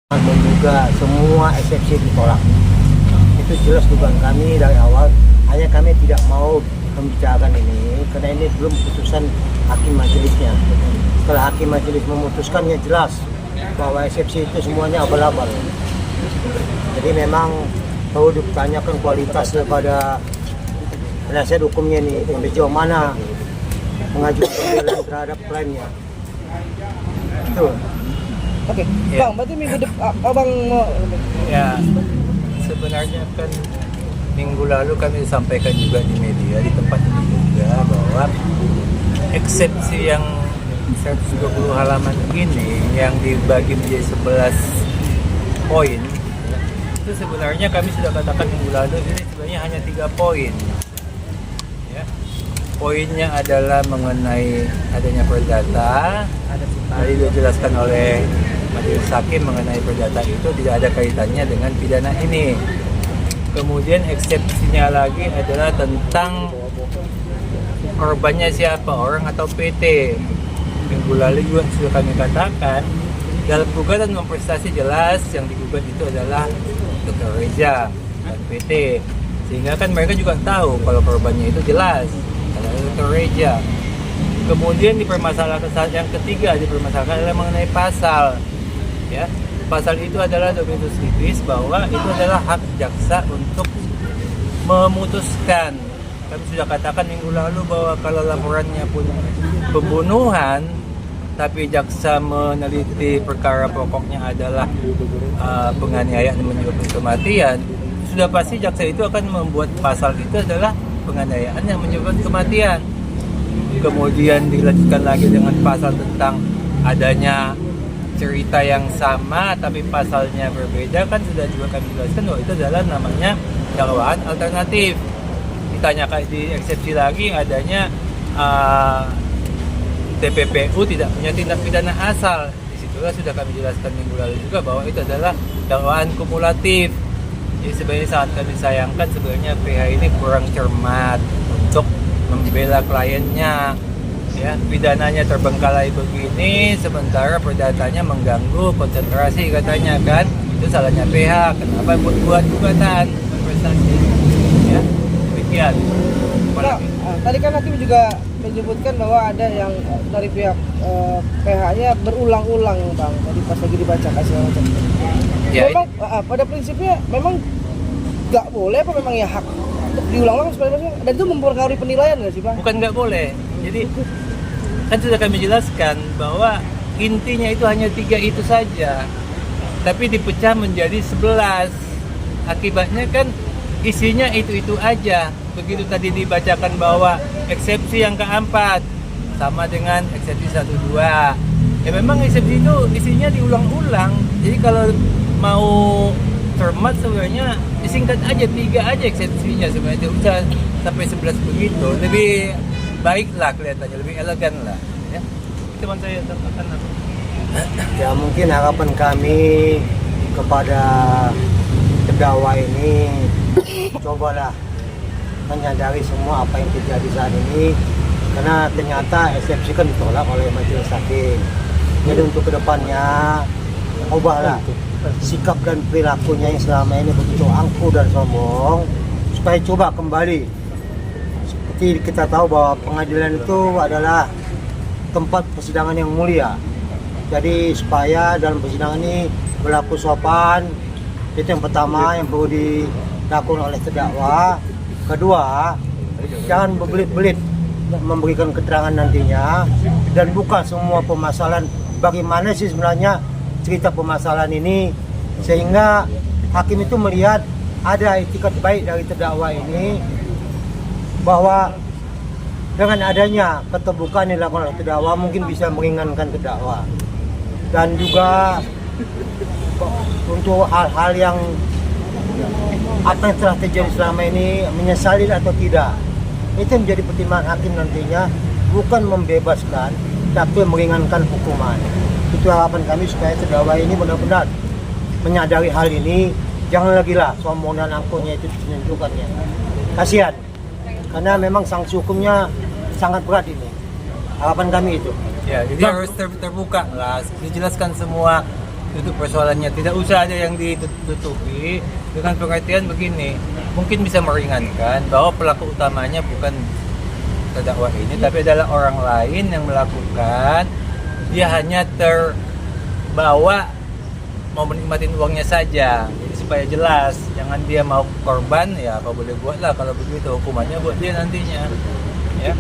menduga semua eksepsi ditolak. Itu jelas dugaan kami dari awal. Hanya kami tidak mau membicarakan ini karena ini belum putusan hakim majelisnya. Setelah hakim majelis memutuskannya jelas bahwa eksepsi itu semuanya abal-abal. Jadi memang perlu ditanyakan kualitas daripada penasihat hukumnya ini, sampai jauh mana mengajukan pembelaan terhadap kliennya. Itu. Oke, Ya. Bang, berarti minggu depan Abang mau Ya, sebenarnya kan minggu lalu kami sampaikan juga di media di tempat ini juga bahwa eksepsi yang 120 halaman ini yang dibagi menjadi 11 poin itu sebenarnya kami sudah katakan minggu lalu ini sebenarnya hanya 3 poin. Ya. Poinnya adalah mengenai adanya perdata, tadi dijelaskan oleh majelis hakim mengenai perdata itu tidak ada kaitannya dengan pidana ini. Kemudian eksepsinya lagi adalah tentang korbannya siapa, orang atau PT. Minggu lalu juga sudah kami katakan dalam gugatan memprestasi jelas yang digugat itu adalah Dr. Reza dan PT. Sehingga kan mereka juga tahu kalau korbannya itu jelas adalah Dr. Reza. Kemudian dipermasalahkan yang ketiga dipermasalahkan adalah mengenai pasal. Ya, pasal itu adalah dominus litis bahwa itu adalah hak jaksa untuk memutuskan. Kami sudah katakan minggu lalu bahwa kalau laporannya pun pembunuhan, tapi jaksa meneliti perkara pokoknya adalah penganiayaan yang menyebabkan kematian, sudah pasti jaksa itu akan membuat pasal itu adalah penganiayaan yang menyebabkan kematian. Kemudian dilanjutkan lagi dengan pasal tentang adanya cerita yang sama tapi pasalnya berbeda, kan sudah juga kami jelaskan bahwa itu adalah namanya dakwaan alternatif. Ditanyakan di eksepsi lagi adanya TPPU tidak punya tindak pidana asal. Disitulah sudah kami jelaskan minggu lalu juga bahwa itu adalah dakwaan kumulatif. Jadi sebenarnya sangat kami sayangkan sebenarnya PH ini kurang cermat untuk membela kliennya. Ya, pidananya terbengkalai begini, sementara perdatanya mengganggu konsentrasi katanya kan. Itu salahnya PH. Kenapa buat gugatan prestasi? Ya, demikian. Nah, tadi kan hakim juga menyebutkan bahwa ada yang dari pihak PH-nya berulang-ulang, Bang. Tadi pas lagi dibaca kasih macam. Ya, Memang pada prinsipnya memang nggak boleh apa memang ya hak untuk diulang-ulang sebenarnya, dan itu mempengaruhi penilaian nggak sih, Bang? bukan nggak boleh. Jadi kan sudah kami jelaskan bahwa intinya itu hanya 3 itu saja, tapi dipecah menjadi 11. Akibatnya kan isinya itu aja. Begitu tadi dibacakan bahwa eksepsi yang keempat sama dengan eksepsi 1-2. Ya memang eksepsi itu isinya diulang-ulang. Jadi kalau mau cermat sebenarnya disingkat aja 3 aja eksepsinya, sebenarnya tidak usah sampai 11 begitu. Lebih baiklah kelihatannya, lebih elegan lah. Ya, cuma saya katakan apa? Ya mungkin harapan kami kepada terdakwa ini cobalah menyadari semua apa yang terjadi saat ini, karena ternyata eksepsi kan ditolak oleh majelis hakim. Jadi untuk kedepannya ubahlah sikap dan perilakunya yang selama ini begitu angkuh dan sombong, supaya coba kembali. Seperti kita tahu bahwa pengadilan itu adalah tempat persidangan yang mulia. Jadi supaya dalam persidangan ini berlaku sopan, itu yang pertama yang perlu dilakukan oleh terdakwa. Kedua, jangan berbelit-belit memberikan keterangan nantinya, dan buka semua permasalahan bagaimana sih sebenarnya cerita permasalahan ini, sehingga hakim itu melihat ada etikat baik dari terdakwa ini, bahwa dengan adanya keterbukaan yang dilakukan oleh terdakwa mungkin bisa meringankan terdakwa. Dan juga untuk hal-hal yang apa yang telah terjadi selama ini, menyesali atau tidak, itu menjadi pertimbangan hakim nantinya, bukan membebaskan tapi meringankan hukuman. Itu harapan kami supaya terdakwa ini benar-benar menyadari hal ini. Jangan lagi lah sombong dan angkuhnya itu ditunjukkannya. Kasihan, karena memang sanksi hukumnya sangat berat ini. Harapan kami itu. Ya, jadi harus terbuka lah, dijelaskan semua duduk persoalannya. Tidak usah ada yang ditutupi dengan pengertian begini. Mungkin bisa meringankan bahwa pelaku utamanya bukan terdakwa ini, tapi adalah orang lain yang melakukan. Dia hanya terbawa mau menikmatin uangnya saja. Jadi supaya jelas, jangan dia mau korban, ya apa boleh buat lah kalau begitu, hukumannya buat dia nantinya. Ya.